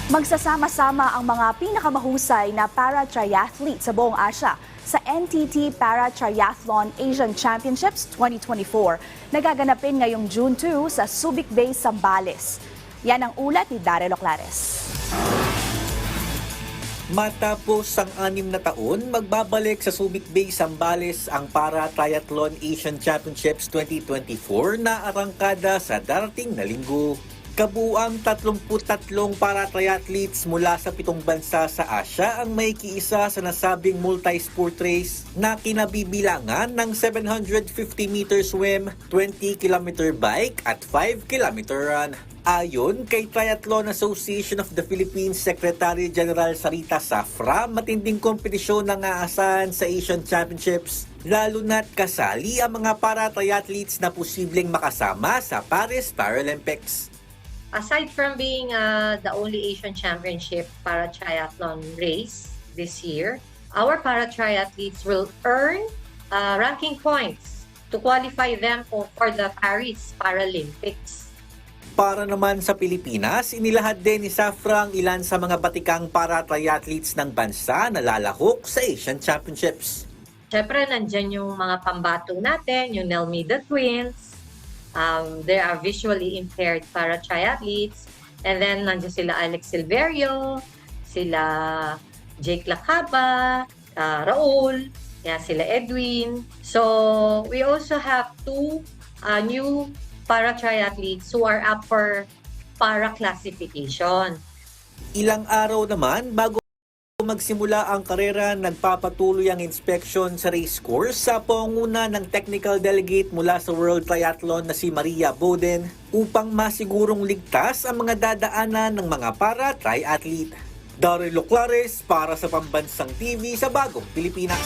Magsasama-sama ang mga pinakamahusay na para-triathlete sa buong Asya sa NTT Para-Triathlon Asian Championships 2024 na gaganapin ngayong June 2 sa Subic Bay, Zambales. Yan ang ulat ni Daryl Oclares. Matapos ang 6 na taon, magbabalik sa Subic Bay, Zambales ang Para-Triathlon Asian Championships 2024 na arangkada sa darating na linggo. Kabuang 33 para-triathletes mula sa 7 bansa sa Asya ang may kiisa sa nasabing multi-sport race na kinabibilangan ng 750-meter swim, 20-kilometer bike at 5-kilometer run. Ayon kay Triathlon Association of the Philippines Secretary General Sarita Safra, matinding kompetisyon ang aasahan sa Asian Championships, lalo na't kasali ang mga para-triathletes na posibleng makasama sa Paris Paralympics. Aside from being the only Asian Championship para-triathlon race this year, our para-triathletes will earn ranking points to qualify them for the Paris Paralympics. Para naman sa Pilipinas, inilahad din ni Safra ang ilan sa mga batikang para-triathletes ng bansa na lalahok sa Asian Championships. Siyempre, nandyan yung mga pambato natin, yung Nelmida Twins. They are visually impaired para-triathletes. And then, nandiyan sila Alex Silverio, sila Jake Lacaba, Raul, sila Edwin. So, we also have 2 new para-triathletes who are up for para-classification. Ilang araw naman bago magsimula ang karera, nagpapatuloy ang inspection sa race course sa pangunguna ng technical delegate mula sa World Triathlon na si Maria Boden upang masigurong ligtas ang mga dadaanan ng mga para-triathlete. Daryl Oclares para sa Pambansang TV sa Bagong Pilipinas.